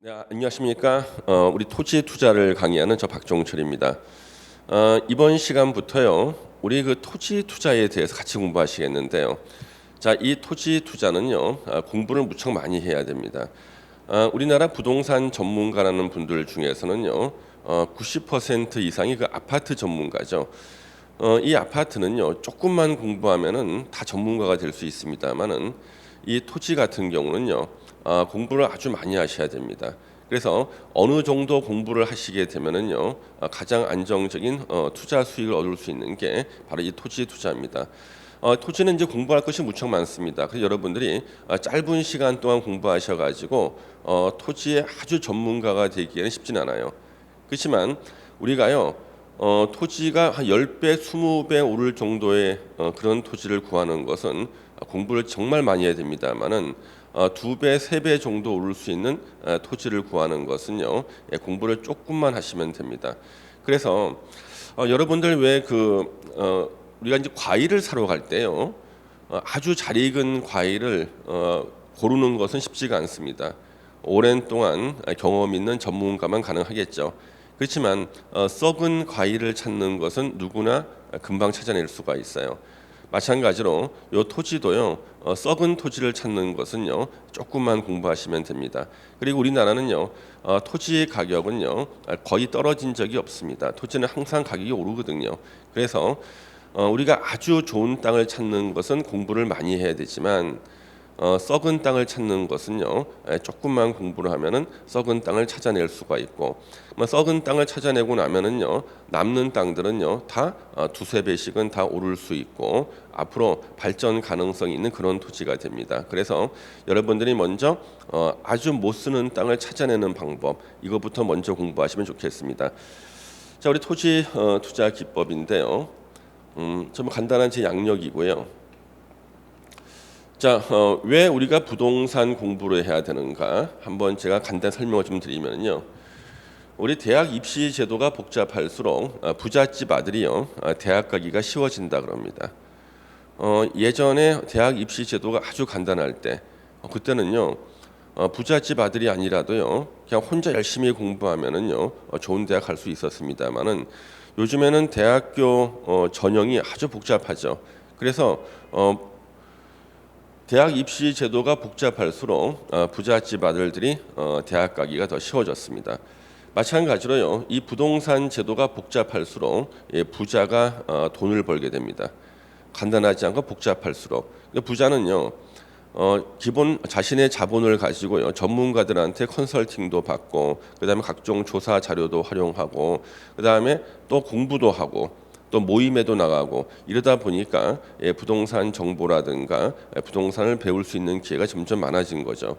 네, 안녕하십니까? 우리 토지 투자를 강의하는 저 박종철입니다. 이번 시간부터요, 우리 그 토지 투자에 대해서 같이 공부하시겠는데요. 자, 이 토지 투자는요, 공부를 무척 많이 해야 됩니다. 우리나라 부동산 전문가라는 분들 중에서는요, 90% 이상이 그 아파트 전문가죠. 이 아파트는요, 조금만 공부하면은 다 전문가가 될 수 있습니다만은 이 토지 같은 경우는요, 공부를 아주 많이 하셔야 됩니다. 그래서 어느 정도 공부를 하시게 되면은요, 가장 안정적인 투자 수익을 얻을 수 있는 게 바로 이 토지 투자입니다. 토지는 이제 공부할 것이 무척 많습니다. 그래서 여러분들이 짧은 시간 동안 공부하셔가지고 토지의 아주 전문가가 되기에는 쉽진 않아요. 그렇지만 우리가요, 토지가 한 10배, 20배 오를 정도의 그런 토지를 구하는 것은 공부를 정말 많이 해야 됩니다만은 2배, 3배 정도 오를 수 있는 토지를 구하는 것은요, 공부를 조금만 하시면 됩니다. 그래서 여러분들 왜 우리가 이제 과일을 사러 갈 때요, 아주 잘 익은 과일을 고르는 것은 쉽지가 않습니다. 오랜 동안 경험 있는 전문가만 가능하겠죠. 그렇지만 썩은 과일을 찾는 것은 누구나 금방 찾아낼 수가 있어요. 마찬가지로 요 토지도요, 썩은 토지를 찾는 것은요, 조금만 공부하시면 됩니다. 그리고 우리나라는요, 토지의 가격은요, 거의 떨어진 적이 없습니다. 토지는 항상 가격이 오르거든요. 그래서 우리가 아주 좋은 땅을 찾는 것은 공부를 많이 해야 되지만 썩은 땅을 찾는 것은요, 조금만 공부를 하면은 썩은 땅을 찾아낼 수가 있고, 썩은 땅을 찾아내고 나면은요, 남는 땅들은요 다 두세 배씩은 다 오를 수 있고 앞으로 발전 가능성이 있는 그런 토지가 됩니다. 그래서 여러분들이 먼저 아주 못 쓰는 땅을 찾아내는 방법, 이것부터 먼저 공부하시면 좋겠습니다. 자, 우리 토지 투자 기법인데요, 좀 간단한 제 양력이고요. 자, 왜 우리가 부동산 공부를 해야 되는가? 한번 제가 간단 설명을 좀 드리면요. 우리 대학 입시 제도가 복잡할수록 부잣집 아들이요, 대학 가기가 쉬워진다 그럽니다. 예전에 대학 입시 제도가 아주 간단할 때, 그때는요, 부잣집 아들이 아니라도요, 그냥 혼자 열심히 공부하면은요, 좋은 대학 갈 수 있었습니다만은 요즘에는 대학교 전형이 아주 복잡하죠. 그래서 대학 입시 제도가 복잡할수록 부잣집 아들들이 대학 가기가 더 쉬워졌습니다. 마찬가지로요, 이 부동산 제도가 복잡할수록 부자가 돈을 벌게 됩니다. 간단하지 않고 복잡할수록. 부자는요, 기본 자신의 자본을 가지고요, 전문가들한테 컨설팅도 받고, 그다음에 각종 조사 자료도 활용하고, 그다음에 또 공부도 하고, 또 모임에도 나가고 이러다 보니까 부동산 정보라든가 부동산을 배울 수 있는 기회가 점점 많아진 거죠.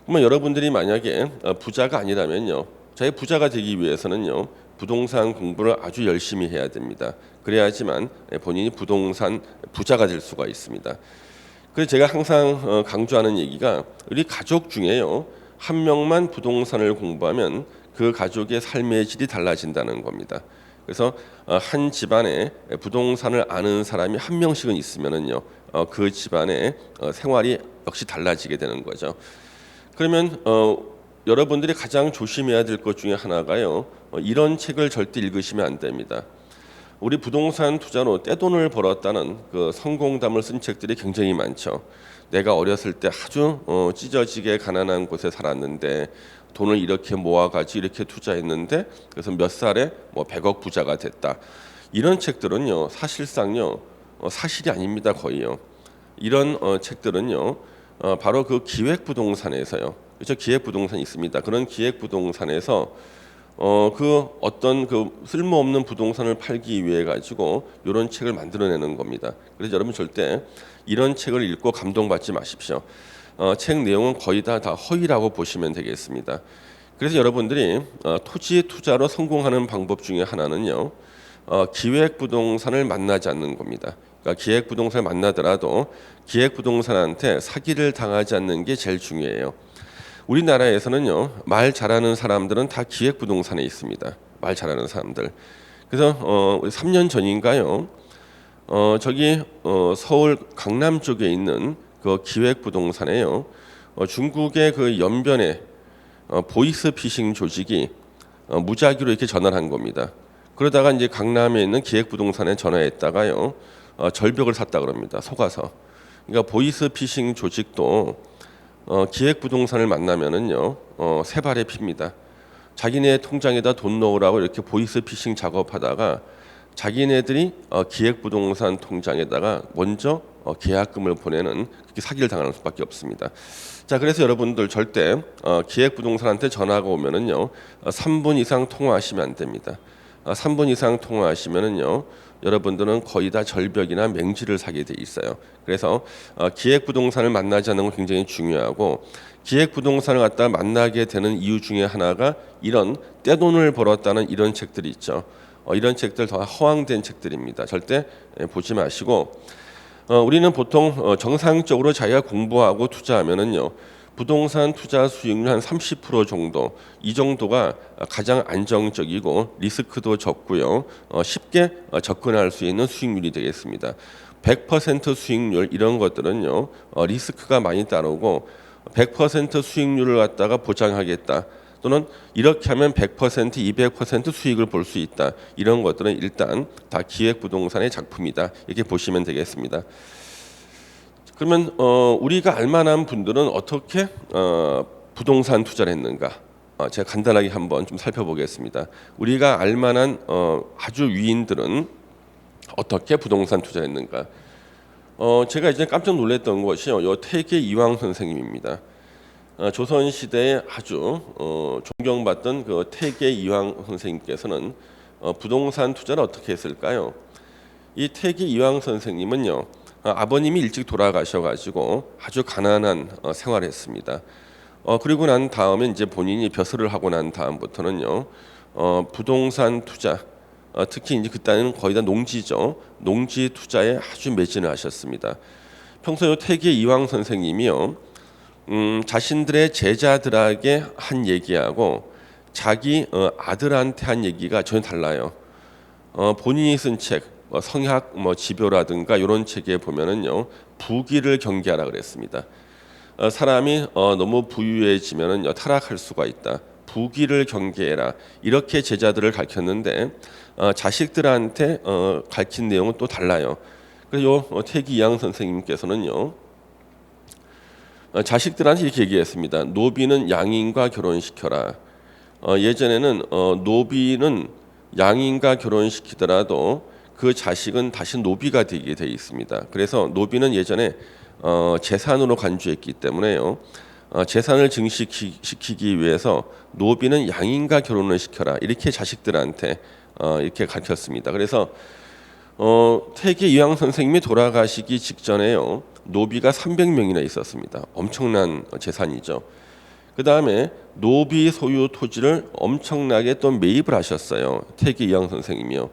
그러면 여러분들이 만약에 부자가 아니라면요, 자기 부자가 되기 위해서는요, 부동산 공부를 아주 열심히 해야 됩니다. 그래야지만 본인이 부동산 부자가 될 수가 있습니다. 그래서 제가 항상 강조하는 얘기가, 우리 가족 중에요, 한 명만 부동산을 공부하면 그 가족의 삶의 질이 달라진다는 겁니다. 그래서 한 집안에 부동산을 아는 사람이 한 명씩은 있으면은요, 그 집안의 생활이 역시 달라지게 되는 거죠. 그러면 여러분들이 가장 조심해야 될 것 중에 하나가요, 이런 책을 절대 읽으시면 안 됩니다. 우리 부동산 투자로 떼돈을 벌었다는 그 성공담을 쓴 책들이 굉장히 많죠. 내가 어렸을 때 아주 찢어지게 가난한 곳에 살았는데 돈을 이렇게 모아가지고 이렇게 투자했는데 그래서 몇 살에 뭐 100억 부자가 됐다. 이런 책들은요, 사실상요, 사실이 아닙니다, 거의요. 이런 책들은요, 바로 그 기획부동산에서요, 그렇죠? 기획부동산이 있습니다. 그런 기획부동산에서 그 어떤 그 쓸모없는 부동산을 팔기 위해 가지고 이런 책을 만들어내는 겁니다. 그래서 여러분 절대 이런 책을 읽고 감동받지 마십시오. 책 내용은 거의 다 허위라고 보시면 되겠습니다. 그래서 여러분들이 토지 투자로 성공하는 방법 중에 하나는요, 기획부동산을 만나지 않는 겁니다. 그러니까 기획부동산을 만나더라도 기획부동산한테 사기를 당하지 않는 게 제일 중요해요. 우리나라에서는요, 말 잘하는 사람들은 다 기획부동산에 있습니다. 말 잘하는 사람들. 그래서 3년 전인가요, 저기 서울 강남 쪽에 있는 그 기획부동산에요, 중국의 그 연변에 보이스피싱 조직이 무작위로 이렇게 전화를 한 겁니다. 그러다가 이제 강남에 있는 기획부동산에 전화했다가요, 절벽을 샀다 그럽니다. 속아서. 그러니까 보이스피싱 조직도 기획부동산을 만나면은요, 세 발에 핍니다. 자기네 통장에다 돈 넣으라고 이렇게 보이스피싱 작업하다가 자기네들이 기획부동산 통장에다가 먼저 계약금을 보내는, 그렇게 사기를 당하는 수밖에 없습니다. 자, 그래서 여러분들 절대 기획부동산한테 전화가 오면은요, 3분 이상 통화하시면 안 됩니다. 3분 이상 통화하시면은요, 여러분들은 거의 다 절벽이나 맹지를 사게 돼 있어요. 그래서 기획부동산을 만나지 않는 건 굉장히 중요하고, 기획부동산을 갖다 만나게 되는 이유 중에 하나가 이런 떼돈을 벌었다는 이런 책들이 있죠. 이런 책들 더 허황된 책들입니다. 절대 보지 마시고, 우리는 보통 정상적으로 자기가 공부하고 투자하면은요, 부동산 투자 수익률 한 30% 정도, 이 정도가 가장 안정적이고 리스크도 적고요, 쉽게 접근할 수 있는 수익률이 되겠습니다. 100% 수익률 이런 것들은요, 리스크가 많이 따르고 100% 수익률을 갖다가 보장하겠다, 또는 이렇게 하면 100%, 200% 수익을 볼 수 있다, 이런 것들은 일단 다 기획부동산의 작품이다, 이렇게 보시면 되겠습니다. 그러면 우리가 알만한 분들은 어떻게 부동산 투자를 했는가? 제가 간단하게 한번 좀 살펴보겠습니다. 우리가 알만한 아주 위인들은 어떻게 부동산 투자를 했는가? 제가 이제 깜짝 놀랐던 것이요, 요 태계 이황 선생님입니다. 조선 시대에 아주 존경받던 그 태계 이황 선생님께서는 부동산 투자를 어떻게 했을까요? 이 태계 이황 선생님은요, 아버님이 일찍 돌아가셔가지고 아주 가난한 생활을 했습니다. 그리고 난 다음에 이제 본인이 벼슬을 하고 난 다음부터는요, 부동산 투자, 특히 이제 그때는 거의 다 농지죠. 농지 투자에 아주 매진을 하셨습니다. 평소에 태계 이황 선생님이요, 자신들의 제자들에게 한 얘기하고 자기 아들한테 한 얘기가 전혀 달라요. 본인이 쓴 책, 성학 지표라든가 이런 책에 보면은요, 부귀를 경계하라 그랬습니다. 사람이 너무 부유해지면은 타락할 수가 있다. 부귀를 경계해라, 이렇게 제자들을 가르쳤는데 자식들한테 가르친 내용은 또 달라요. 그래서 태기 이황 선생님께서는요, 자식들한테 이렇게 얘기했습니다. 노비는 양인과 결혼시켜라. 예전에는 노비는 양인과 결혼시키더라도 그 자식은 다시 노비가 되게 돼 있습니다. 그래서 노비는 예전에 재산으로 간주했기 때문에요, 재산을 증식시키기 위해서 노비는 양인과 결혼을 시켜라, 이렇게 자식들한테 이렇게 가르쳤습니다. 그래서 태계 이황 선생님이 돌아가시기 직전에요, 노비가 300명이나 있었습니다. 엄청난 재산이죠. 그 다음에 노비 소유 토지를 엄청나게 또 매입을 하셨어요. 태계 이황 선생님이요.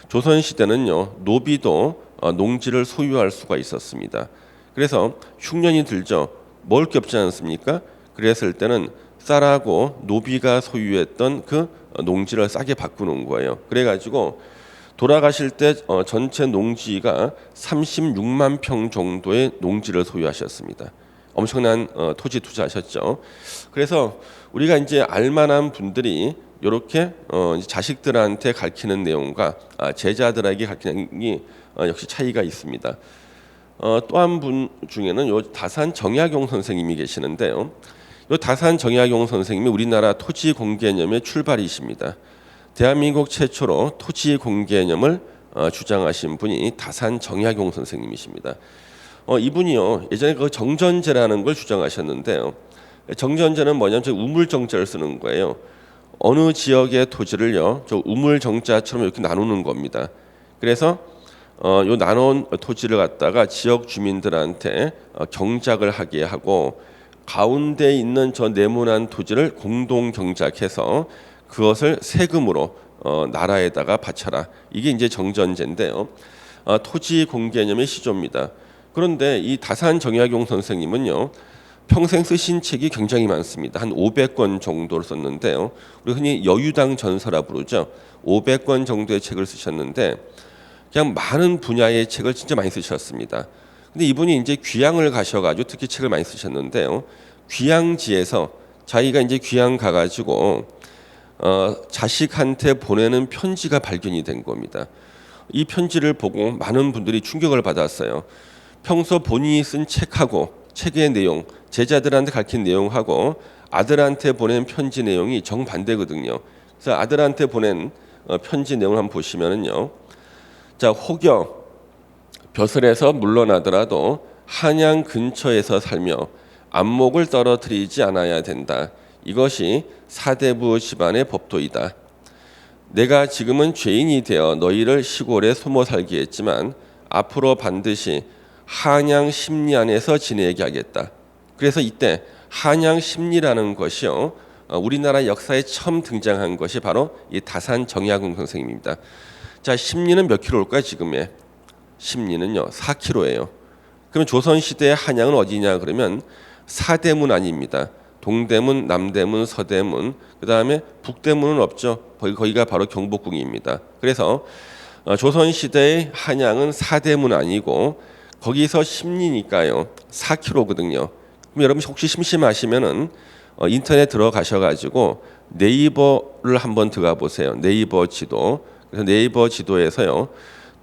조선 시대는요, 노비도 농지를 소유할 수가 있었습니다. 그래서 흉년이 들죠. 먹을 게 없지 않습니까? 그랬을 때는 쌀하고 노비가 소유했던 그 농지를 싸게 바꾸는 거예요. 그래가지고 돌아가실 때 전체 농지가 36만 평 정도의 농지를 소유하셨습니다. 엄청난 토지 투자하셨죠. 그래서 우리가 이제 알만한 분들이 이렇게 자식들한테 가르치는 내용과 제자들에게 가르치는 게 역시 차이가 있습니다. 또 한 분 중에는 요 다산 정약용 선생님이 계시는데요, 요 다산 정약용 선생님이 우리나라 토지 공개념의 출발이십니다. 대한민국 최초로 토지 공개념을 주장하신 분이 다산 정약용 선생님이십니다. 이분이요, 예전에 그 정전제라는 걸 주장하셨는데요, 정전제는 뭐냐면 저 우물정자를 쓰는 거예요. 어느 지역의 토지를요, 저 우물정자처럼 이렇게 나누는 겁니다. 그래서 요 나눈 토지를 갖다가 지역 주민들한테 경작을 하게 하고, 가운데 있는 저 네모난 토지를 공동 경작해서 그것을 세금으로 나라에다가 바쳐라, 이게 이제 정전제인데요, 토지 공개념의 시조입니다. 그런데 이 다산 정약용 선생님은요, 평생 쓰신 책이 굉장히 많습니다. 한 500권 정도를 썼는데요, 우리 흔히 여유당 전서라 부르죠. 500권 정도의 책을 쓰셨는데 그냥 많은 분야의 책을 진짜 많이 쓰셨습니다. 근데 이분이 이제 귀향을 가셔가지고 특히 책을 많이 쓰셨는데요, 귀향지에서 자기가 이제 귀양 가가지고 자식한테 보내는 편지가 발견이 된 겁니다. 이 편지를 보고 많은 분들이 충격을 받았어요. 평소 본인이 쓴 책하고 책의 내용, 제자들한테 가르친 내용하고 아들한테 보낸 편지 내용이 정반대거든요. 그래서 아들한테 보낸 편지 내용을 한번 보시면은요. 자, 혹여 벼슬에서 물러나더라도 한양 근처에서 살며 안목을 떨어뜨리지 않아야 된다. 이것이 사대부 집안의 법도이다. 내가 지금은 죄인이 되어 너희를 시골에 숨어 살게 했지만 앞으로 반드시 한양 심리 안에서 지내게 하겠다. 그래서 이때 한양 심리라는 것이요, 우리나라 역사에 처음 등장한 것이 바로 이 다산 정약용 선생님입니다. 자, 심리는 몇 킬로일까요? 지금의 심리는요 4km예요. 그럼 조선 시대의 한양은 어디냐 그러면 사대문 아닙니다. 동대문, 남대문, 서대문, 그 다음에 북대문은 없죠. 거기가 바로 경복궁입니다. 그래서 조선 시대의 한양은 사대문 아니고 거기서 심리니까요 4km거든요. 그럼 여러분 혹시 심심하시면은 인터넷 들어가셔가지고 네이버를 한번 들어가 보세요. 네이버 지도. 그래서 네이버 지도에서요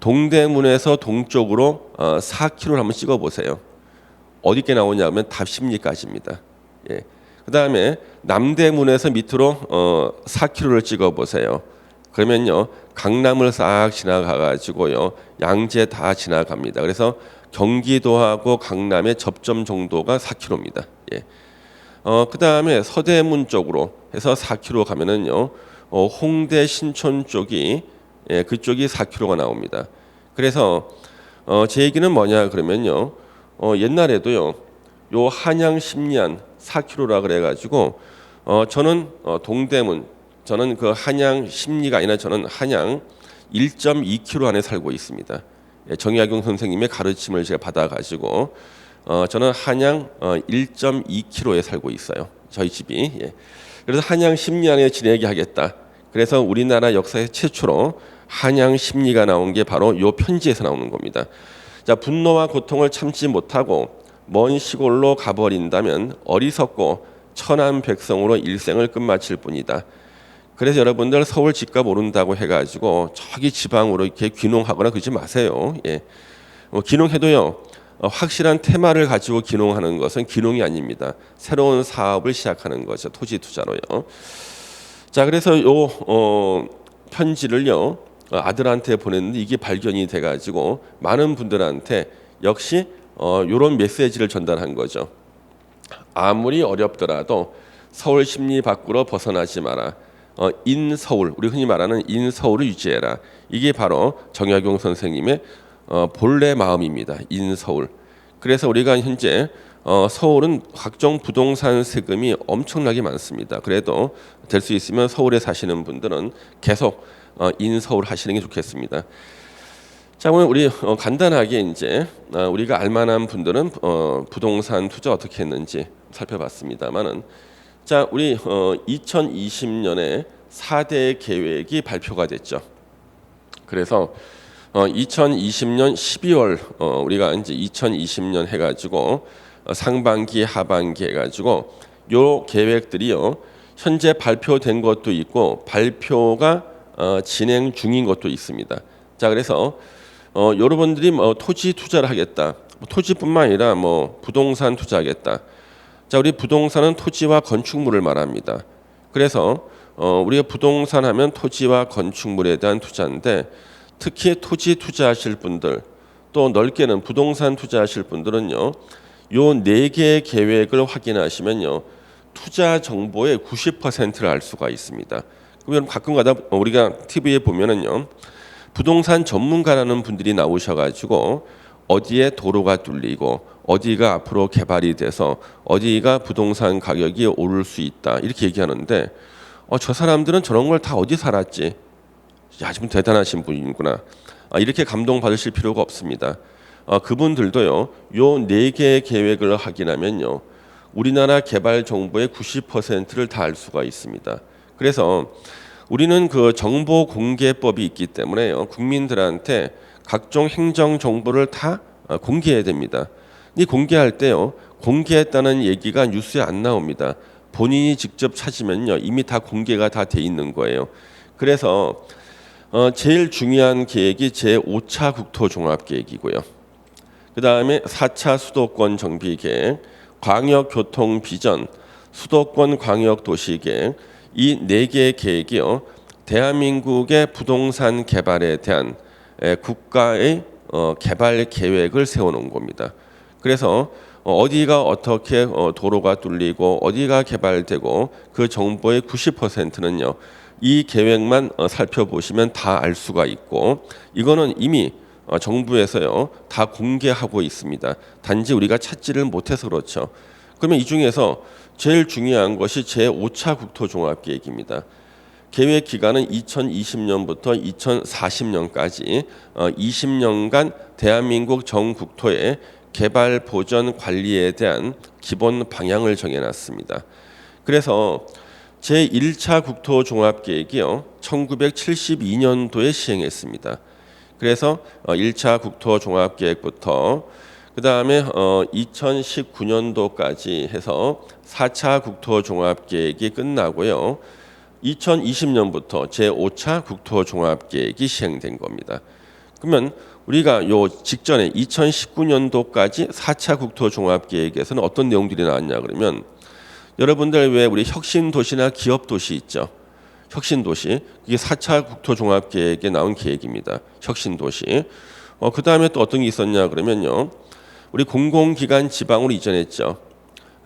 동대문에서 동쪽으로 4km를 한번 찍어 보세요. 어디께 나오냐면 답심리까지입니다. 예. 그 다음에 남대문에서 밑으로 4km를 찍어 보세요. 그러면요 강남을 싹 지나가가지고요 양재 다 지나갑니다. 그래서 경기도하고 강남의 접점 정도가 4km입니다. 예. 그 다음에 서대문 쪽으로 해서 4km 가면은요 홍대 신촌 쪽이 그쪽이 4km가 나옵니다. 그래서 제 얘기는 뭐냐 그러면요 옛날에도요 요 한양 심리안 4km라 그래가지고 저는 동대문 저는 그 한양 심리가 아니라 저는 한양 1.2km 안에 살고 있습니다. 정약용 선생님의 가르침을 제가 받아가지고 저는 한양 1.2km에 살고 있어요. 저희 집이. 예. 그래서 한양 심리 안에 지내게 하겠다. 그래서 우리나라 역사의 최초로 한양 심리가 나온 게 바로 요 편지에서 나오는 겁니다. 자, 분노와 고통을 참지 못하고 먼 시골로 가버린다면 어리석고 천한 백성으로 일생을 끝마칠 뿐이다. 그래서 여러분들 서울 집값 오른다고 해가지고 저기 지방으로 이렇게 귀농하거나 그러지 마세요. 예. 귀농해도요 확실한 테마를 가지고 귀농하는 것은 귀농이 아닙니다. 새로운 사업을 시작하는 거죠. 토지 투자로요. 자, 그래서 요 편지를요 아들한테 보냈는데 이게 발견이 돼가지고 많은 분들한테 역시 이런 메시지를 전달한 거죠. 아무리 어렵더라도 서울 심리 밖으로 벗어나지 마라. 인서울, 우리 흔히 말하는 인서울을 유지해라. 이게 바로 정약용 선생님의 본래 마음입니다. 인서울. 그래서 우리가 현재 서울은 각종 부동산 세금이 엄청나게 많습니다. 그래도 될 수 있으면 서울에 사시는 분들은 계속 인서울 하시는 게 좋겠습니다. 자, 오늘 우리 간단하게 이제 우리가 알만한 분들은 부동산 투자 어떻게 했는지 살펴봤습니다만은 자, 우리 2020년에 4대 계획이 발표가 됐죠. 그래서 2020년 12월 우리가 이제 2020년 해가지고 상반기 하반기 해가지고 요 계획들이요 현재 발표된 것도 있고 발표가 진행 중인 것도 있습니다. 자, 그래서 여러분들이 토지 투자를 하겠다. 토지뿐만 아니라 부동산 투자하겠다. 자, 우리 부동산은 토지와 건축물을 말합니다. 그래서 우리가 부동산 하면 토지와 건축물에 대한 투자인데 특히 토지 투자하실 분들 또 넓게는 부동산 투자하실 분들은요 요 4개의 계획을 확인하시면요 투자 정보의 90%를 알 수가 있습니다. 그러면 가끔가다 우리가 TV에 보면은요 부동산 전문가라는 분들이 나오셔가지고 어디에 도로가 뚫리고 어디가 앞으로 개발이 돼서 어디가 부동산 가격이 오를 수 있다 이렇게 얘기하는데 저 사람들은 저런 걸 다 어디 살았지? 야, 좀 대단하신 분이구나. 이렇게 감동 받으실 필요가 없습니다. 그분들도요 요 4개의 계획을 확인하면요 우리나라 개발 정보의 90%를 다 알 수가 있습니다. 그래서 우리는 그 정보 공개법이 있기 때문에요 국민들한테 각종 행정 정보를 다 공개해야 됩니다. 이 공개할 때요 공개했다는 얘기가 뉴스에 안 나옵니다. 본인이 직접 찾으면요 이미 다 공개가 다 돼 있는 거예요. 그래서 제일 중요한 계획이 제5차 국토종합계획이고요. 그 다음에 4차 수도권 정비계획, 광역교통비전, 수도권 광역도시계획 이 4개의 계획이요. 대한민국의 부동산 개발에 대한 국가의 개발 계획을 세워놓은 겁니다. 그래서 어디가 어떻게 도로가 뚫리고 어디가 개발되고 그 정보의 90%는요. 이 계획만 살펴보시면 다 알 수가 있고 이거는 이미 정부에서요 다 공개하고 있습니다. 단지 우리가 찾지를 못해서 그렇죠. 그러면 이 중에서 제일 중요한 것이 제5차 국토종합계획입니다. 계획 기간은 2020년부터 2040년까지 20년간 대한민국 전 국토의 개발 보전 관리에 대한 기본 방향을 정해놨습니다. 그래서 제1차 국토종합계획이요 1972년도에 시행했습니다. 그래서 1차 국토종합계획부터 그 다음에 2019년도까지 해서 4차 국토종합계획이 끝나고요. 2020년부터 제5차 국토종합계획이 시행된 겁니다. 그러면 우리가 요 직전에 2019년도까지 4차 국토종합계획에서는 어떤 내용들이 나왔냐 그러면 여러분들 왜 우리 혁신도시나 기업도시 있죠? 혁신도시 이게 4차 국토종합계획에 나온 계획입니다. 혁신도시. 그 다음에 또 어떤 게 있었냐 그러면요. 우리 공공기관 지방으로 이전했죠.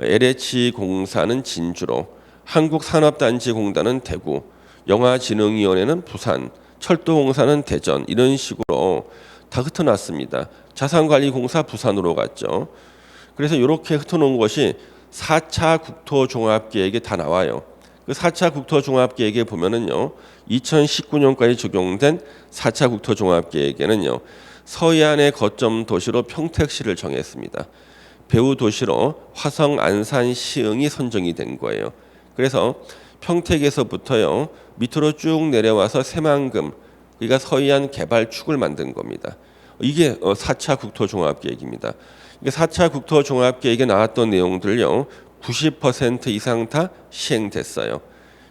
LH공사는 진주로, 한국산업단지공단은 대구, 영화진흥위원회는 부산, 철도공사는 대전 이런 식으로 다 흩어놨습니다. 자산관리공사 부산으로 갔죠. 그래서 이렇게 흩어놓은 것이 4차 국토종합계획에 다 나와요. 그 4차 국토종합계획에 보면은요, 2019년까지 적용된 4차 국토종합계획에는요, 서해안의 거점 도시로 평택시를 정했습니다. 배후 도시로 화성, 안산, 시흥이 선정이 된 거예요. 그래서 평택에서부터요, 밑으로 쭉 내려와서 새만금, 그러니까 서해안 개발축을 만든 겁니다. 이게 4차 국토종합계획입니다. 4차 국토종합계획에 나왔던 내용들요 90% 이상 다 시행됐어요.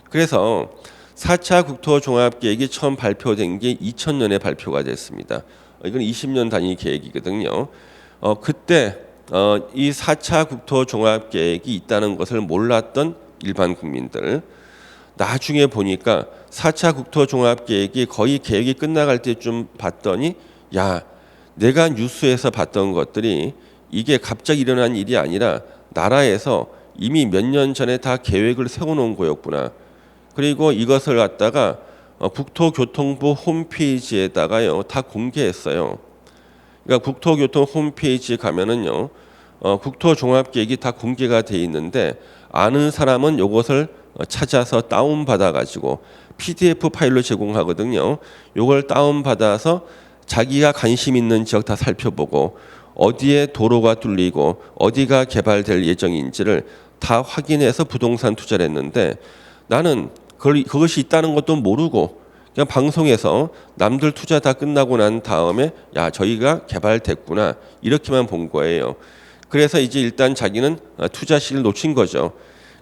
그래서 4차 국토종합계획이 처음 발표된 게 2000년에 발표가 됐습니다. 이건 20년 단위 계획이거든요. 그때 이 4차 국토종합계획이 있다는 것을 몰랐던 일반 국민들 나중에 보니까 4차 국토종합계획이 거의 계획이 끝나갈 때쯤 봤더니 야 내가 뉴스에서 봤던 것들이 이게 갑자기 일어난 일이 아니라 나라에서 이미 몇 년 전에 다 계획을 세워놓은 거였구나. 그리고 이것을 갖다가 국토교통부 홈페이지에다가요 다 공개했어요. 그러니까 국토교통 홈페이지에 가면은요 국토종합계획이 다 공개가 돼 있는데 아는 사람은 이것을 찾아서 다운 받아 가지고 PDF 파일로 제공하거든요. 이걸 다운 받아서 자기가 관심 있는 지역 다 살펴보고 어디에 도로가 뚫리고 어디가 개발될 예정인지를 다 확인해서 부동산 투자를 했는데 나는 그것이 있다는 것도 모르고 그냥 방송에서 남들 투자 다 끝나고 난 다음에 야 저희가 개발됐구나 이렇게만 본 거예요. 그래서 이제 일단 자기는 투자 시기를 놓친 거죠.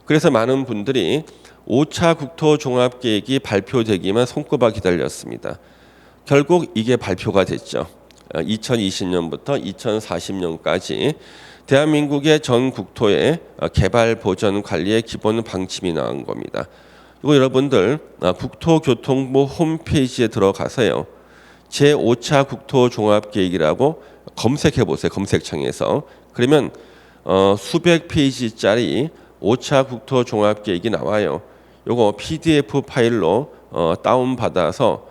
그래서 많은 분들이 5차 국토종합계획이 발표되기만 손꼽아 기다렸습니다. 결국 이게 발표가 됐죠. 2020년부터 2040년까지 대한민국의 전 국토의 개발 보전 관리의 기본 방침이 나온 겁니다. 이거 여러분들 국토교통부 홈페이지에 들어가서요. 제5차 국토종합계획이라고 검색해 보세요. 검색창에서. 그러면 수백 페이지짜리 5차 국토종합계획이 나와요. 요거 PDF 파일로 다운받아서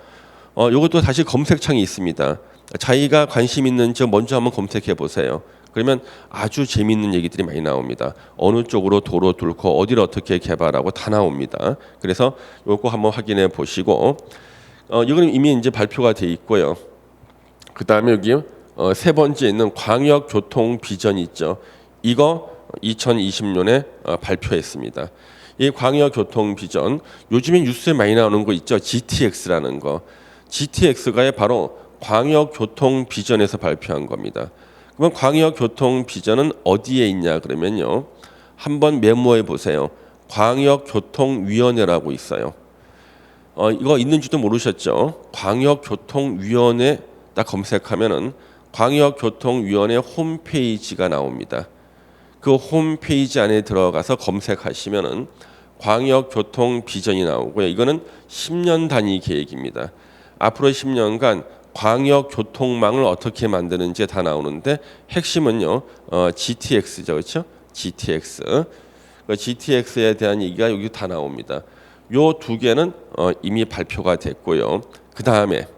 요것도 다시 검색창이 있습니다. 자기가 관심 있는 점 먼저 한번 검색해 보세요. 그러면 아주 재미있는 얘기들이 많이 나옵니다. 어느 쪽으로 도로 뚫고 어디를 어떻게 개발하고 다 나옵니다. 그래서 요거 한번 확인해 보시고 이거는 이미 이제 발표가 돼 있고요. 그 다음에 여기 세 번째 있는 광역교통 비전 있죠. 이거 2020년에 발표했습니다. 이 광역교통 비전 요즘에 뉴스에 많이 나오는 거 있죠. GTX라는 거. GTX가 바로 광역교통 비전에서 발표한 겁니다. 그러면 광역교통 비전은 어디에 있냐 그러면요. 한번 메모해 보세요. 광역교통위원회라고 있어요. 이거 있는지도 모르셨죠? 광역교통위원회 딱 검색하면은 광역교통위원회 홈페이지가 나옵니다. 그 홈페이지 안에 들어가서 검색하시면은 광역교통 비전이 나오고요. 이거는 10년 단위 계획입니다. 앞으로 10년간 광역교통망을 어떻게 만드는지 다 나오는데 핵심은요, GTX죠, 그렇죠? GTX. 그 GTX에 대한 얘기가 여기 다 나옵니다. 요 두 개는 이미 발표가 됐고요. 그 다음에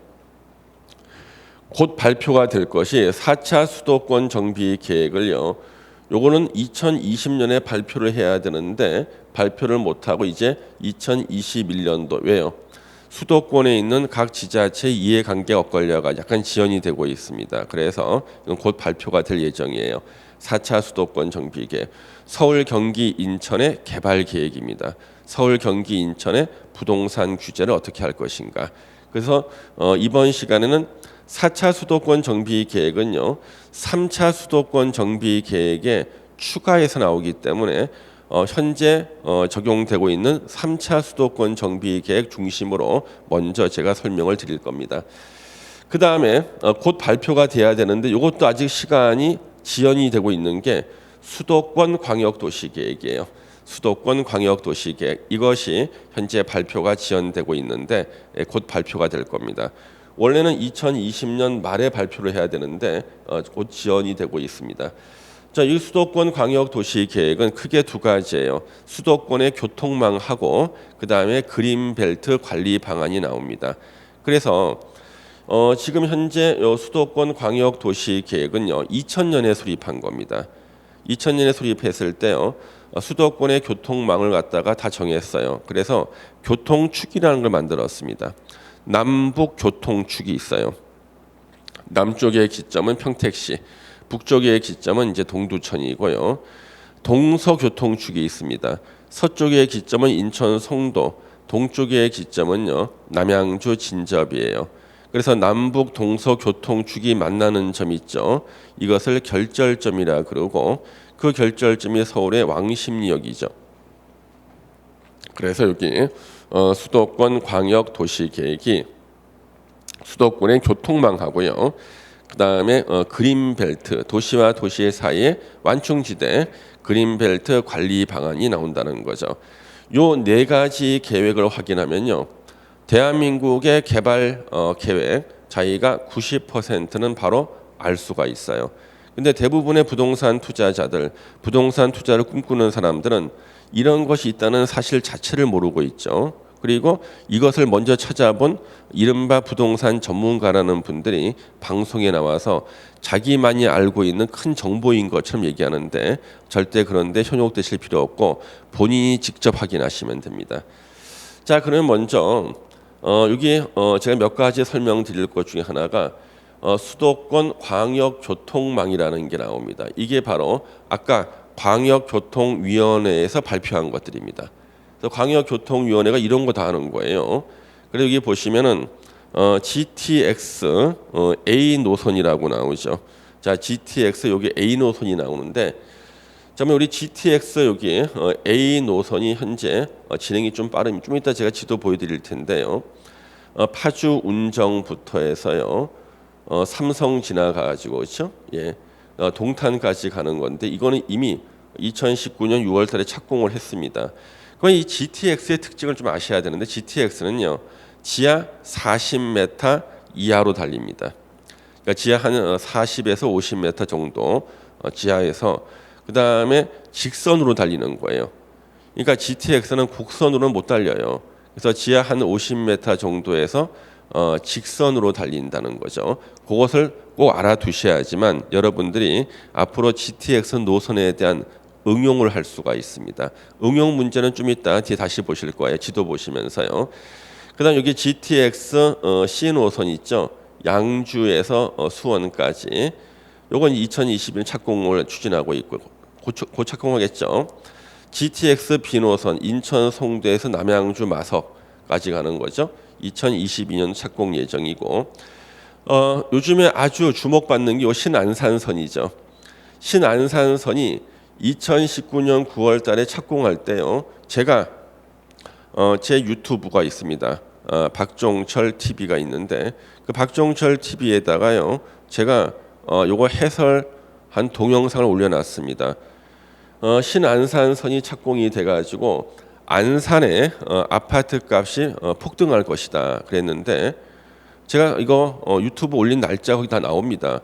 곧 발표가 될 것이 4차 수도권 정비 계획을요. 요거는 2020년에 발표를 해야 되는데 발표를 못하고 이제 2021년도 왜요? 수도권에 있는 각 지자체 이해관계 엇걸려가 약간 지연이 되고 있습니다. 그래서 이건 곧 발표가 될 예정이에요. 4차 수도권 정비 계획. 서울, 경기, 인천의 개발 계획입니다. 서울, 경기, 인천의 부동산 규제를 어떻게 할 것인가. 그래서 이번 시간에는 4차 수도권 정비 계획은요. 3차 수도권 정비 계획에 추가해서 나오기 때문에 현재 적용되고 있는 3차 수도권 정비 계획 중심으로 먼저 제가 설명을 드릴 겁니다. 그 다음에 곧 발표가 돼야 되는데 이것도 아직 시간이 지연이 되고 있는 게 수도권 광역도시계획이에요. 수도권 광역도시계획 이것이 현재 발표가 지연되고 있는데 곧 발표가 될 겁니다. 원래는 2020년 말에 발표를 해야 되는데 곧 지연이 되고 있습니다. 자, 이 수도권 광역도시계획은 크게 두 가지예요. 수도권의 교통망하고 그 다음에 그린벨트 관리 방안이 나옵니다. 그래서 지금 현재 수도권 광역도시계획은요 2000년에 수립한 겁니다. 2000년에 수립했을 때요 수도권의 교통망을 갖다가 다 정했어요. 그래서 교통축이라는 걸 만들었습니다. 남북 교통축이 있어요. 남쪽의 기점은 평택시, 북쪽의 기점은 이제 동두천이고요. 동서교통축이 있습니다. 서쪽의 기점은 인천 송도, 동쪽의 기점은요 남양주 진접이에요. 그래서 남북 동서교통축이 만나는 점 있죠. 이것을 결절점이라 그러고 그 결절점이 서울의 왕십리역이죠. 그래서 여기 수도권 광역 도시 계획이 수도권의 교통망하고요. 그 다음에 그린벨트 도시와 도시 사이의 완충지대 그린벨트 관리 방안이 나온다는 거죠. 요 네 가지 계획을 확인하면요. 대한민국의 개발 계획 자기가 90%는 바로 알 수가 있어요. 근데 대부분의 부동산 투자자들, 부동산 투자를 꿈꾸는 사람들은 이런 것이 있다는 사실 자체를 모르고 있죠. 그리고 이것을 먼저 찾아본 이른바 부동산 전문가라는 분들이 방송에 나와서 자기만이 알고 있는 큰 정보인 것처럼 얘기하는데 절대 그런데 현혹되실 필요 없고 본인이 직접 확인하시면 됩니다. 자, 그러면 먼저 여기 제가 몇 가지 설명드릴 것 중에 하나가 수도권 광역교통망이라는 게 나옵니다. 이게 바로 아까 광역교통위원회에서 발표한 것들입니다. 그래서 광역교통위원회가 이런 거 다 하는 거예요. 그래서 여기 보시면은 GTX A 노선이라고 나오죠. 자, GTX 여기 A 노선이 나오는데, 그러면 우리 GTX 여기 A 노선이 현재 진행이 좀 빠릅니다. 좀 이따 제가 지도 보여드릴 텐데요. 파주 운정부터 해서요. 삼성 지나가가지고 그렇죠? 예, 동탄까지 가는 건데 이거는 이미 2019년 6월달에 착공을 했습니다. 그럼 이 GTX의 특징을 좀 아셔야 되는데 GTX는요 지하 40m 이하로 달립니다. 그러니까 지하 한 40에서 50m 정도 지하에서 그 다음에 직선으로 달리는 거예요. 그러니까 GTX는 곡선으로는 못 달려요. 그래서 지하 한 50m 정도에서 직선으로 달린다는 거죠. 그것을 꼭 알아두셔야지만 여러분들이 앞으로 GTX 노선에 대한 응용을 할 수가 있습니다. 응용 문제는 좀 이따 뒤에 다시 보실 거예요. 지도 보시면서요. 그다음 여기 GTX C 노선 있죠. 양주에서 수원까지. 요건 2021년 착공을 추진하고 있고 곧 착공하겠죠. GTX B 노선 인천 송도에서 남양주 마석까지 가는 거죠. 2022년 착공 예정이고 요즘에 아주 주목받는 게 신안산선이죠. 신안산선이 2019년 9월 달에 착공할 때요. 제가 제 유튜브가 있습니다. 박종철 TV가 있는데 그 박종철 TV에다가요. 제가 요거 해설한 동영상을 올려놨습니다. 신안산선이 착공이 돼가지고 안산의 아파트 값이 폭등할 것이다 그랬는데 제가 이거 유튜브 올린 날짜 거기 다 나옵니다.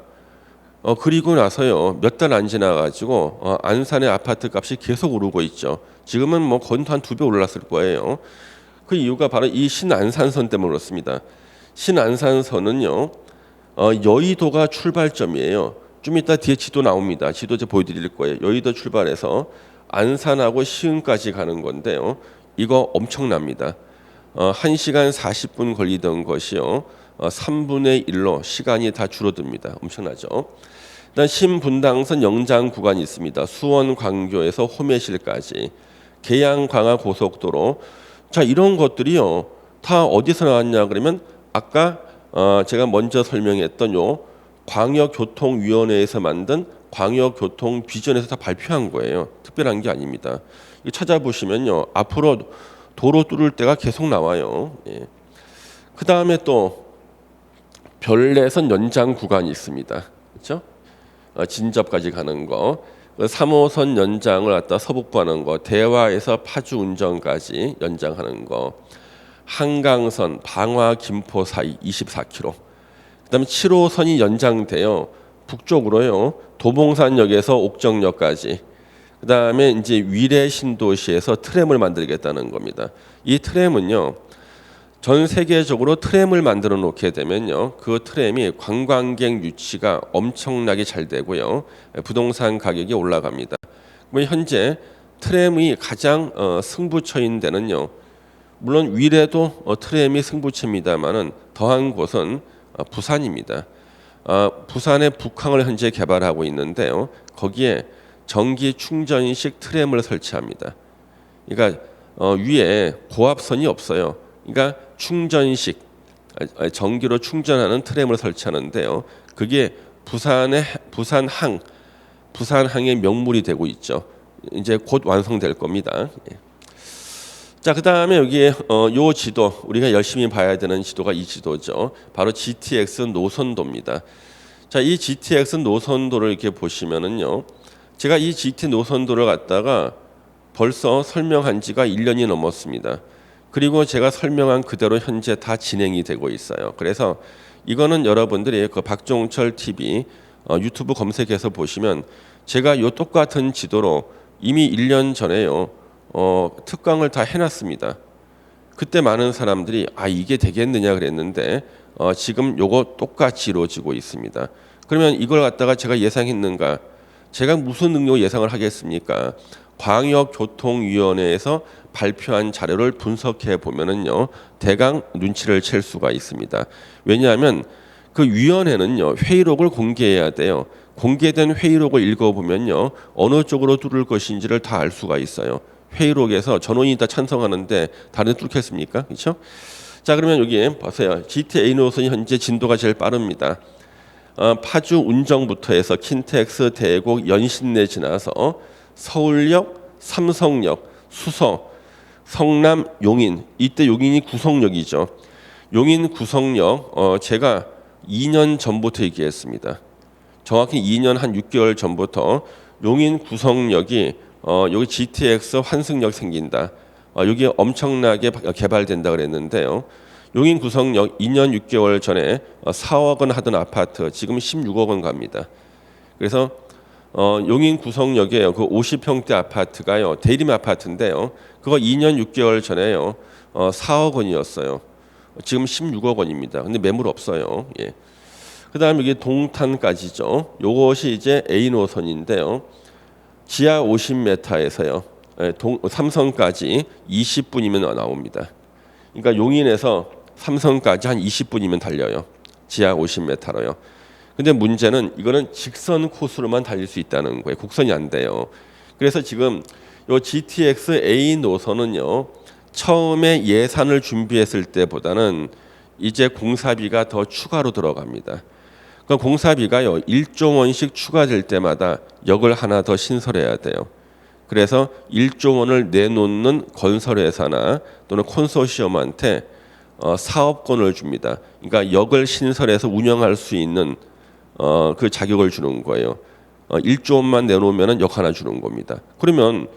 그리고 나서요 몇 달 안 지나가지고 안산의 아파트 값이 계속 오르고 있죠. 지금은 뭐 거의 한 2배 올랐을 거예요. 그 이유가 바로 이 신안산선 때문에 그렇습니다. 신안산선은요 여의도가 출발점이에요. 좀 이따 뒤에 지도 나옵니다. 지도 제가 보여드릴 거예요. 여의도 출발해서 안산하고 시흥까지 가는 건데요. 이거 엄청납니다. 1시간 40분 걸리던 것이요 3분의 1로 시간이 다 줄어듭니다. 엄청나죠. 일단 신분당선 영장 구간이 있습니다. 수원 광교에서 호매실까지 계양 광화 고속도로. 자, 이런 것들이요 다 어디서 나왔냐 그러면 아까 제가 먼저 설명했던 요 광역교통위원회에서 만든 광역교통 비전에서 다 발표한 거예요. 특별한 게 아닙니다. 이거 찾아보시면요 앞으로 도로 뚫을 때가 계속 나와요. 예. 그 다음에 또 별내선 연장 구간이 있습니다. 그렇죠? 진접까지 가는 거. 3호선 연장을 갖다 서북부 하는 거. 대화에서 파주 운정까지 연장하는 거. 한강선 방화 김포 사이 24km. 그다음에 7호선이 연장돼요. 북쪽으로요. 도봉산역에서 옥정역까지. 그다음에 이제 위례 신도시에서 트램을 만들겠다는 겁니다. 이 트램은요. 전 세계적으로 트램을 만들어 놓게 되면요. 그 트램이 관광객 유치가 엄청나게 잘 되고요. 부동산 가격이 올라갑니다. 그러면 현재 트램이 가장 승부처인 데는요. 물론 위례도 트램이 승부처입니다만은 더한 곳은 부산입니다. 부산의 북항을 현재 개발하고 있는데요. 거기에 전기 충전식 트램을 설치합니다. 그러니까 위에 고압선이 없어요. 그러니까 충전식 전기로 충전하는 트램을 설치하는데요. 그게 부산항의 명물이 되고 있죠. 이제 곧 완성될 겁니다. 자, 그다음에 여기에 요 지도 우리가 열심히 봐야 되는 지도가 이 지도죠. 바로 GTX 노선도입니다. 자, 이 GTX 노선도를 이렇게 보시면은요. 제가 이 GT 노선도를 갖다가 벌써 설명한 지가 1년이 넘었습니다. 그리고 제가 설명한 그대로 현재 다 진행이 되고 있어요. 그래서 이거는 여러분들이 그 박종철 TV 유튜브 검색해서 보시면 제가 요 똑같은 지도로 이미 1년 전에요. 특강을 다 해놨습니다. 그때 많은 사람들이 이게 되겠느냐 그랬는데 지금 요거 똑같이 이루어지고 있습니다. 그러면 이걸 갖다가 제가 예상했는가? 제가 무슨 능력 예상을 하겠습니까? 광역교통위원회에서 발표한 자료를 분석해 보면은요 대강 눈치를 챌 수가 있습니다. 왜냐하면 그 위원회는요 회의록을 공개해야 돼요. 공개된 회의록을 읽어보면요 어느 쪽으로 뚫을 것인지를 다 알 수가 있어요. 회의록에서 전원이 다 찬성하는데 다른 데 뚫겠습니까? 그렇죠? 자, 그러면 여기 보세요. GTA 노선이 현재 진도가 제일 빠릅니다. 파주 운정부터 해서 킨텍스, 대곡, 연신내 지나서 서울역, 삼성역, 수서, 성남, 용인. 이때 용인이 구성역이죠. 용인 구성역 제가 2년 전부터 얘기했습니다. 정확히 2년 한 6개월 전부터 용인 구성역이 여기 GTX 환승역 생긴다. 여기 엄청나게 개발된다 그랬는데요. 용인 구성역 2년 6개월 전에 4억 원 하던 아파트 지금 16억 원 갑니다. 그래서 용인 구성역에 그 50평대 아파트가요. 대림 아파트인데요. 그거 2년 6개월 전에요. 4억 원이었어요. 지금 16억 원입니다. 근데 매물 없어요. 예. 그다음에 이게 동탄까지죠. 요것이 이제 A 노선인데요. 지하 50m에서요. 삼성까지 20분이면 나옵니다. 그러니까 용인에서 삼성까지 한 20분이면 달려요. 지하 50m로요. 근데 문제는 이거는 직선 코스로만 달릴 수 있다는 거예요. 곡선이 안 돼요. 그래서 지금 요 GTX A 노선은요. 처음에 예산을 준비했을 때보다는 이제 공사비가 더 추가로 들어갑니다. 그러니까 공사비가요 1조 원씩 추가될 때마다 역을 하나 더 신설해야 돼요. 그래서 1조 원을 내놓는 건설회사나 또는 콘소시엄한테 사업권을 줍니다. 그러니까 역을 신설해서 운영할 수 있는 그 자격을 주는 거예요. 1조 원만 내놓으면 역 하나 주는 겁니다. 그러면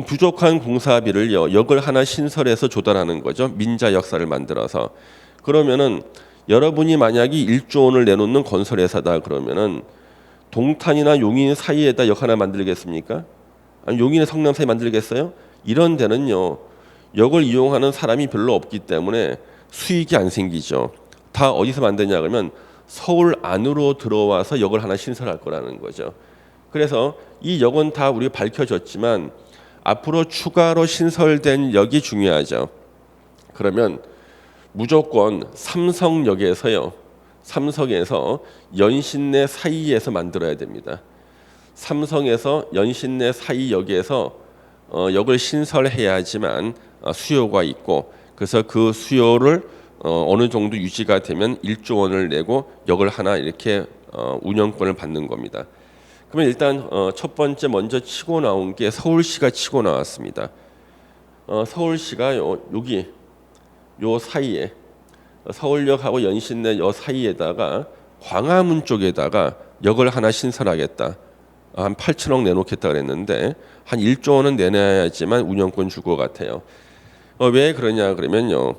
부족한 공사비를요 역을 하나 신설해서 조달하는 거죠. 민자 역사를 만들어서. 그러면은 여러분이 만약에 1조 원을 내놓는 건설회사다 그러면은 동탄이나 용인 사이에다 역 하나 만들겠습니까? 아니 용인의 성남 사이 만들겠어요? 이런 데는요 역을 이용하는 사람이 별로 없기 때문에 수익이 안 생기죠. 다 어디서 만드냐 그러면 서울 안으로 들어와서 역을 하나 신설할 거라는 거죠. 그래서 이 역은 다 우리가 밝혀졌지만 앞으로 추가로 신설된 역이 중요하죠. 그러면 무조건 삼성역에서요. 삼성에서 연신내 사이에서 만들어야 됩니다. 삼성에서 연신내 사이 역에서 역을 신설해야지만 수요가 있고 그래서 그 수요를 어느 정도 유지가 되면 1조 원을 내고 역을 하나 이렇게 운영권을 받는 겁니다. 그러면 일단 첫 번째 먼저 치고 나온 게 서울시가 치고 나왔습니다. 서울시가요 여기 요 사이에 서울역하고 연신내 요 사이에다가 광화문 쪽에다가 역을 하나 신설하겠다. 한 8천억 내놓겠다 그랬는데 한 1조 원은 내놔야지만 운영권 줄 것 같아요. 왜 그러냐 그러면요.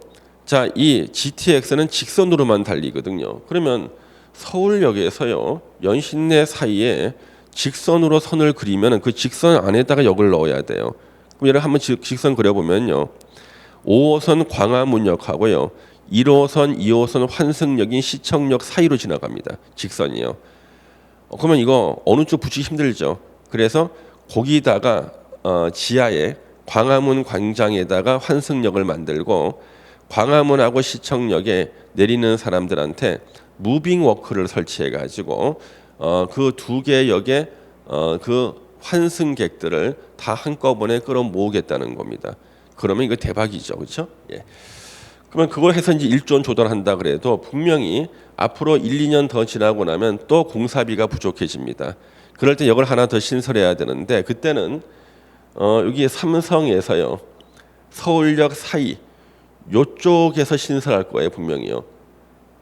자, 이 GTX는 직선으로만 달리거든요. 그러면 서울역에서요 연신내 사이에 직선으로 선을 그리면 그 직선 안에다가 역을 넣어야 돼요. 그럼 예를 한번 직선 그려보면요. 5호선 광화문역하고요. 1호선, 2호선 환승역인 시청역 사이로 지나갑니다. 직선이요. 그러면 이거 어느 쪽 붙이기 힘들죠. 그래서 거기다가 지하에 광화문 광장에다가 환승역을 만들고 광화문하고 시청역에 내리는 사람들한테 무빙 워크를 설치해 가지고 그 두 개 역에 그 환승객들을 다 한꺼번에 끌어모으겠다는 겁니다. 그러면 이거 대박이죠, 그렇죠? 예. 그러면 그걸 해서 이제 1조 원 조달한다 그래도 분명히 앞으로 1, 2년 더 지나고 나면 또 공사비가 부족해집니다. 그럴 때 역을 하나 더 신설해야 되는데 그때는 여기 삼성에서요 서울역 사이 요쪽에서 신설할 거예요 분명히요.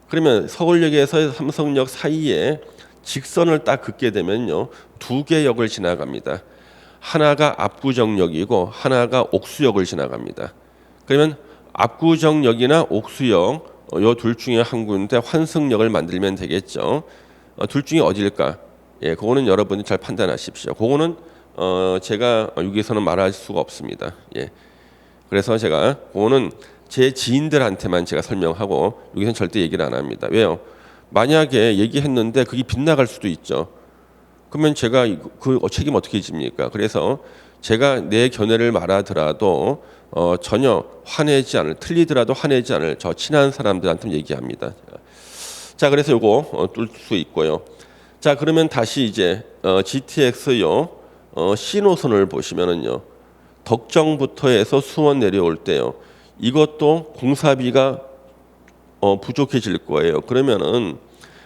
그러면 서울역에서 삼성역 사이에 직선을 딱 긋게 되면요 두 개 역을 지나갑니다. 하나가 압구정역이고 하나가 옥수역을 지나갑니다. 그러면 압구정역이나 옥수역 요 둘 중에 한 군데 환승역을 만들면 되겠죠. 둘 중에 어딜까? 예, 그거는 여러분이 잘 판단하십시오. 그거는 제가 여기서는 말할 수가 없습니다. 예. 그래서 제가 그거는 제 지인들한테만 제가 설명하고 여기서는 절대 얘기를 안 합니다. 왜요? 만약에 얘기했는데 그게 빗나갈 수도 있죠. 그러면 제가 그 책임 어떻게 집니까? 그래서 제가 내 견해를 말하더라도 전혀 화내지 않을, 틀리더라도 화내지 않을 저 친한 사람들한테 얘기합니다. 자, 그래서 요거 뚫을 수 있고요. 자, 그러면 다시 이제 GTX요 C노선을 보시면은요 덕정부터 해서 수원 내려올 때요 이것도 공사비가 부족해질 거예요. 그러면은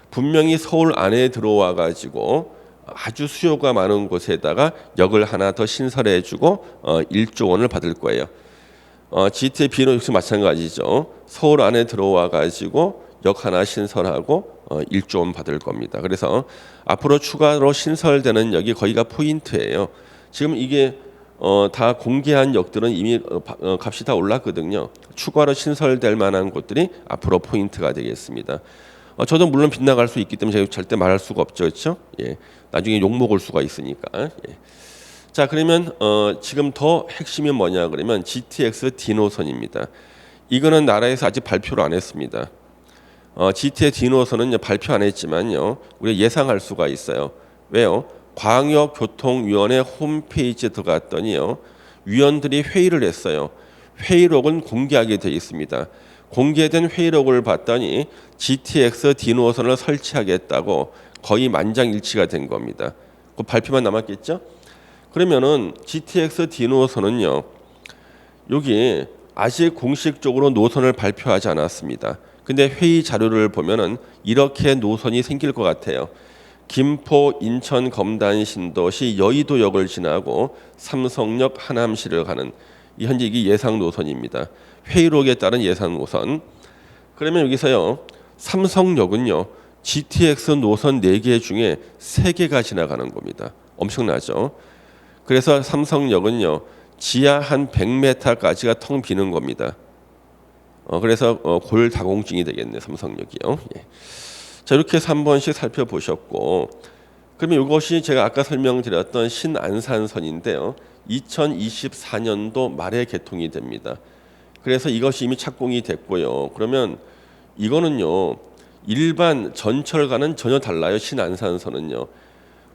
분명히 서울 안에 들어와 가지고 아주 수요가 많은 곳에다가 역을 하나 더 신설해주고 1조 원을 받을 거예요. GT의 비는 역시 마찬가지죠. 서울 안에 들어와 가지고 역 하나 신설하고 1조 원 받을 겁니다. 그래서 앞으로 추가로 신설되는 역이 거기가 포인트예요. 지금 이게 다 공개한 역들은 이미 값이 다 올랐거든요. 추가로 신설될 만한 곳들이 앞으로 포인트가 되겠습니다. 저도 물론 빗나갈 수 있기 때문에 제가 절대 말할 수가 없죠, 그렇죠? 예, 나중에 욕 먹을 수가 있으니까. 예. 자, 그러면 지금 더 핵심이 뭐냐 그러면 GTX D노선입니다. 이거는 나라에서 아직 발표를 안 했습니다. GTX D노선은 발표 안 했지만요, 우리가 예상할 수가 있어요. 왜요? 광역교통위원회 홈페이지에 들어갔더니요, 위원들이 회의를 했어요. 회의록은 공개하게 되어 있습니다. 공개된 회의록을 봤더니 GTX D노선을 설치하겠다고 거의 만장일치가 된 겁니다. 그 발표만 남았겠죠? 그러면은 GTX D노선은요, 여기 아직 공식적으로 노선을 발표하지 않았습니다. 근데 회의 자료를 보면은 이렇게 노선이 생길 것 같아요. 김포, 인천, 검단, 신도시, 여의도역을 지나고 삼성역, 하남시를 가는 현재 이게 예상 노선입니다. 회의록에 따른 예상 노선. 그러면 여기서요. 삼성역은요. GTX 노선 4개 중에 3개가 지나가는 겁니다. 엄청나죠? 그래서 삼성역은요. 지하 한 100m까지가 텅 비는 겁니다. 그래서 골다공증이 되겠네 삼성역이요. 예. 자 이렇게 해서 한 번씩 살펴보셨고 그러면 이것이 제가 아까 설명드렸던 신안산선인데요. 2024년도 말에 개통이 됩니다. 그래서 이것이 이미 착공이 됐고요. 그러면 이거는요. 일반 전철과는 전혀 달라요. 신안산선은요.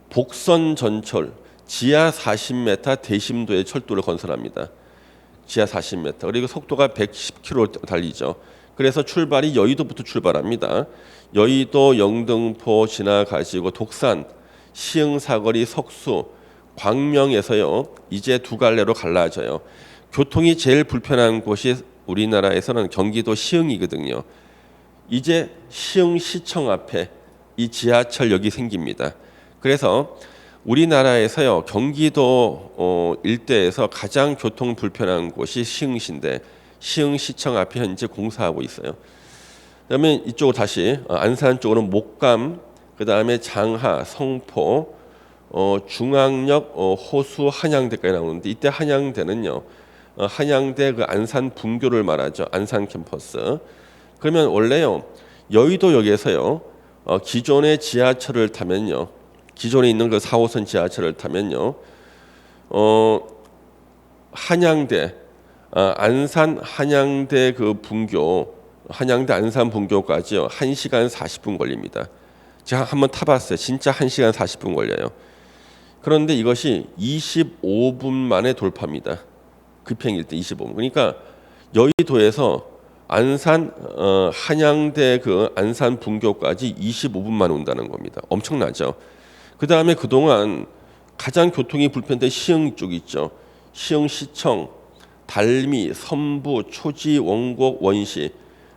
복선 전철 지하 40m 대심도의 철도를 건설합니다. 지하 40m. 그리고 속도가 110km 달리죠. 그래서 출발이 여의도부터 출발합니다. 여의도, 영등포 지나가지고 독산, 시흥사거리, 석수, 광명에서요. 이제 두 갈래로 갈라져요. 교통이 제일 불편한 곳이 우리나라에서는 경기도 시흥이거든요. 이제 시흥시청 앞에 이 지하철역이 생깁니다. 그래서 우리나라에서요 경기도 일대에서 가장 교통 불편한 곳이 시흥시인데 시흥시청 앞에 현재 공사하고 있어요. 그다음에 이쪽으로 다시 안산 쪽으로 목감, 그다음에 장하, 성포, 중앙역, 호수, 한양대까지 나오는데 이때 한양대는요 한양대 그 안산 분교를 말하죠. 안산 캠퍼스. 그러면 원래요 여의도역에서요 기존의 지하철을 타면요. 기존에 있는 그 4호선 지하철을 타면요, 한양대, 안산 한양대 그 분교, 한양대 안산 분교까지요 1시간 40분 걸립니다. 제가 한번 타봤어요. 진짜 1시간 40분 걸려요. 그런데 이것이 25분 만에 돌파입니다. 급행일 때 25분. 그러니까 여의도에서 안산 한양대 그 안산 분교까지 25분 만에 온다는 겁니다. 엄청나죠. 그 다음에 그동안 가장 교통이 불편했던 시흥 쪽 있죠. 시흥시청, 달미, 선부, 초지, 원곡, 원시.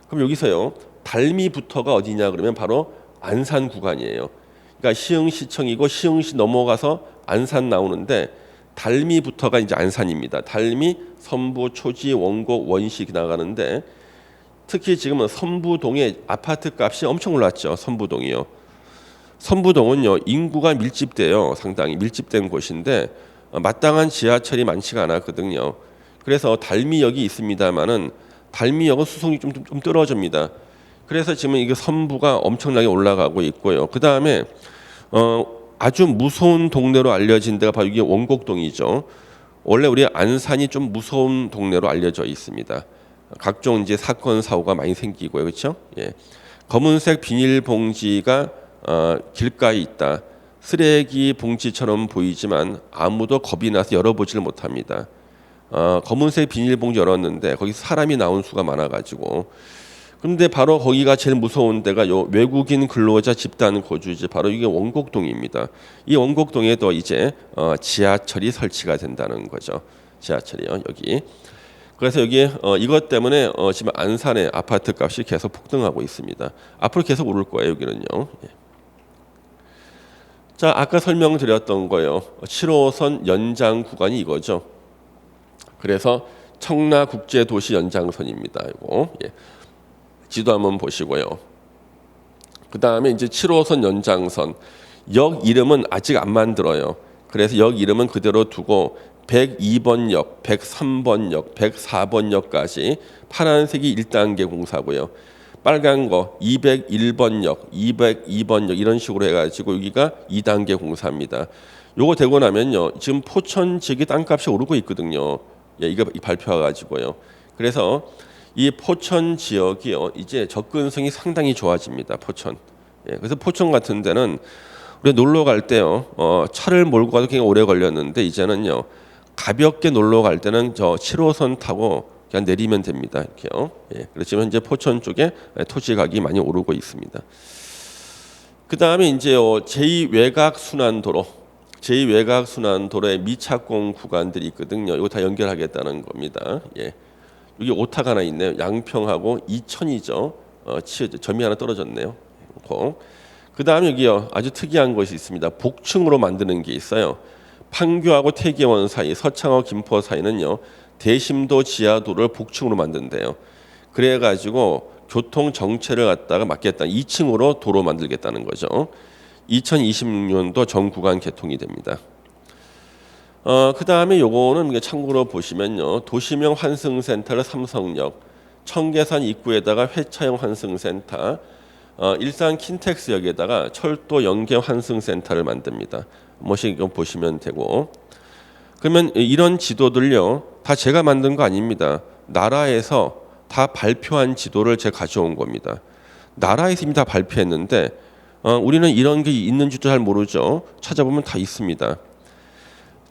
그럼 여기서요. 달미부터가 어디냐 그러면 바로 안산 구간이에요. 그러니까 시흥시청이고 시흥시 넘어가서 안산 나오는데 달미부터가 이제 안산입니다. 달미, 선부, 초지, 원곡, 원시 나가는데 특히 지금은 선부동의 아파트 값이 엄청 올랐죠. 선부동이요. 선부동은요 인구가 밀집돼요. 상당히 밀집된 곳인데 마땅한 지하철이 많지가 않았거든요. 그래서 달미역이 있습니다만은 달미역은 수송이 좀 떨어집니다. 그래서 지금 이게 선부가 엄청나게 올라가고 있고요. 그 다음에 아주 무서운 동네로 알려진 데가 바로 이게 원곡동이죠. 원래 우리 안산이 좀 무서운 동네로 알려져 있습니다. 각종 이제 사건 사고가 많이 생기고요, 그렇죠? 예. 검은색 비닐봉지가 길가에 있다. 쓰레기 봉지처럼 보이지만 아무도 겁이 나서 열어보지를 못합니다. 검은색 비닐봉지 열었는데 거기 사람이 나온 수가 많아가지고. 그런데 바로 거기가 제일 무서운 데가 요 외국인 근로자 집단 거주지 바로 이게 원곡동입니다. 이 원곡동에도 이제 지하철이 설치가 된다는 거죠. 지하철이요 여기. 그래서 여기 이것 때문에 지금 안산의 아파트 값이 계속 폭등하고 있습니다. 앞으로 계속 오를 거예요 여기는요. 예. 자 아까 설명드렸던 거요. 7호선 연장 구간이 이거죠. 그래서 청라국제도시 연장선입니다. 이거 예. 지도 한번 보시고요. 그 다음에 이제 7호선 연장선 역 이름은 아직 안 만들어요. 그래서 역 이름은 그대로 두고 102번역, 103번역, 104번역까지 파란색이 1단계 공사고요. 빨간 거 201번역, 202번역 이런 식으로 해가지고 여기가 2단계 공사입니다. 요거 되고 나면요. 지금 포천 지역의 땅값이 오르고 있거든요. 예, 이거 발표해가지고요. 그래서 이 포천 지역이요. 이제 접근성이 상당히 좋아집니다. 포천. 예, 그래서 포천 같은 데는 우리 놀러 갈 때요. 차를 몰고 가도 굉장히 오래 걸렸는데 이제는요. 가볍게 놀러 갈 때는 저 7호선 타고 그냥 내리면 됩니다. 이렇게요. 예, 그렇지만 현재 포천 쪽에 토지 가격이 많이 오르고 있습니다. 그 다음에 이제 제2외곽순환도로, 제2외곽순환도로의 미착공 구간들이 있거든요. 이거 다 연결하겠다는 겁니다. 예, 여기 오타가 하나 있네요. 양평하고 이천이죠. 점이 하나 떨어졌네요. 그 다음 여기요 아주 특이한 것이 있습니다. 복층으로 만드는 게 있어요. 판교하고 태계원 사이, 서창하고 김포 사이는요 대심도 지하도를 복층으로 만든대요. 그래가지고 교통 정체를 갖다가 막겠다. 2층으로 도로 만들겠다는 거죠. 2026년도 전 구간 개통이 됩니다. 그 다음에 요거는 참고로 보시면요. 도시명 환승센터를 삼성역, 청계산 입구에다가 회차형 환승센터, 일산 킨텍스역에다가 철도 연계 환승센터를 만듭니다. 한 번씩 보시면 되고. 그러면 이런 지도들요. 다 제가 만든 거 아닙니다. 나라에서 다 발표한 지도를 제가 가져온 겁니다. 나라에서 이미 다 발표했는데 우리는 이런 게 있는지도 잘 모르죠. 찾아보면 다 있습니다.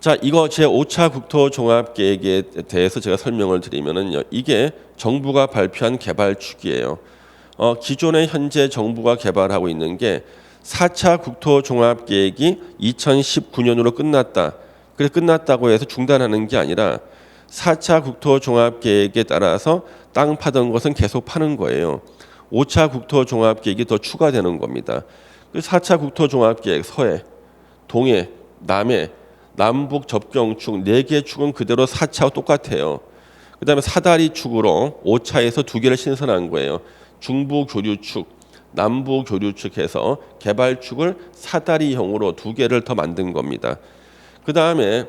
자, 이거 제 5차 국토종합계획에 대해서 제가 설명을 드리면은요. 이게 정부가 발표한 개발축이에요. 기존에 현재 정부가 개발하고 있는 게 4차 국토종합계획이 2019년으로 끝났다. 그래서 끝났다고 해서 중단하는 게 아니라 4차 국토종합계획에 따라서 땅 파던 것은 계속 파는 거예요. 5차 국토종합계획이 더 추가되는 겁니다. 4차 국토종합계획 서해, 동해, 남해, 남북 접경축 4개 축은 그대로 4차와 똑같아요. 그 다음에 사다리 축으로 5차에서 2개를 신설한 거예요. 중부 교류축, 남부 교류축해서 개발축을 사다리형으로 2개를 더 만든 겁니다. 그 다음에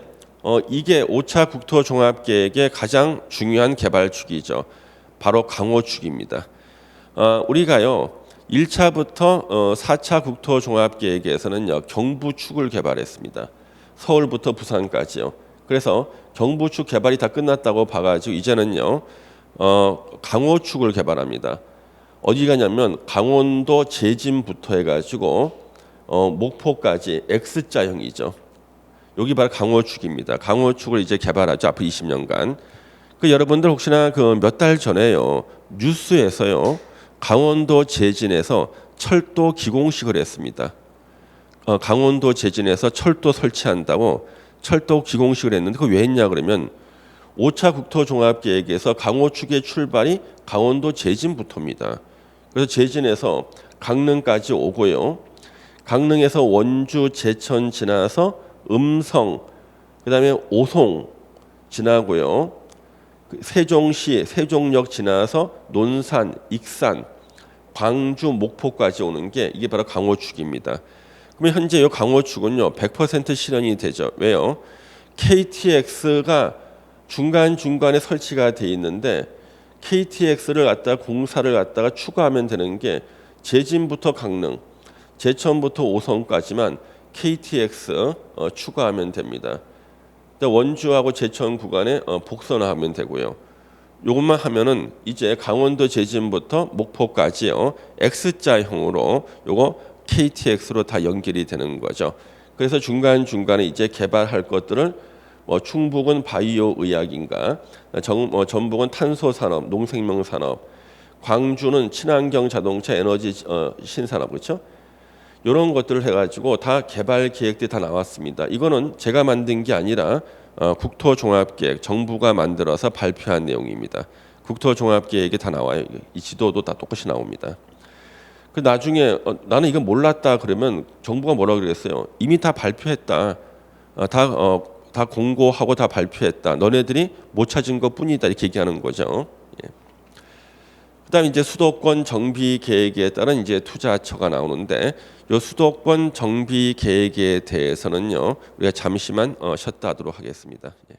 이게 5차 국토종합계획의 가장 중요한 개발축이죠. 바로 강호축입니다. 우리가요 1차부터 4차 국토종합계획에서는요 경부축을 개발했습니다. 서울부터 부산까지요. 그래서 경부축 개발이 다 끝났다고 봐가지고 이제는요 강호축을 개발합니다. 어디 가냐면 강원도 제진부터 해가지고 목포까지 X자형이죠. 여기 바로 강호축입니다. 강호축을 이제 개발하죠. 앞으로 20년간. 그 여러분들 혹시나 그 몇 달 전에요 뉴스에서요 강원도 제진에서 철도 기공식을 했습니다. 강원도 제진에서 철도 설치한다고 철도 기공식을 했는데 그거 왜 했냐 그러면 5차 국토종합계획에서 강호축의 출발이 강원도 제진부터입니다. 그래서 제진에서 강릉까지 오고요. 강릉에서 원주, 제천 지나서 음성, 그다음에 오송 지나고요. 세종시, 세종역 지나서 논산, 익산, 광주, 목포까지 오는 게 이게 바로 강호축입니다. 그러면 현재 이 강호축은요 100% 실현이 되죠. 왜요? KTX가 중간중간에 설치가 돼 있는데 KTX를 갖다가 공사를 갖다가 추가하면 되는 게 제진부터 강릉, 제천부터 오성까지만 KTX 추가하면 됩니다. 원주하고 제천 구간에 복선하면 되고요. 이것만 하면은 이제 강원도 제진부터 목포까지요 X자형으로 요거 KTX로 다 연결이 되는 거죠. 그래서 중간 중간에 이제 개발할 것들을 충북은 바이오 의학인가, 전북은 탄소 산업, 농생명 산업, 광주는 친환경 자동차 에너지 신산업 그렇죠? 이런 것들을 해가지고 다 개발 계획들이 다 나왔습니다. 이거는 제가 만든 게 아니라 국토종합계획 정부가 만들어서 발표한 내용입니다. 국토종합계획에 다 나와요. 이 지도도 다 똑같이 나옵니다. 그 나중에 나는 이거 몰랐다 그러면 정부가 뭐라 그랬어요? 이미 다 발표했다. 다 공고하고 다 발표했다. 너네들이 못 찾은 것뿐이다 이렇게 얘기하는 거죠. 예. 그다음 이제 수도권 정비 계획에 따른 이제 투자처가 나오는데 이 수도권 정비 계획에 대해서는요 우리가 잠시만 쉬었다 하도록 하겠습니다. 예.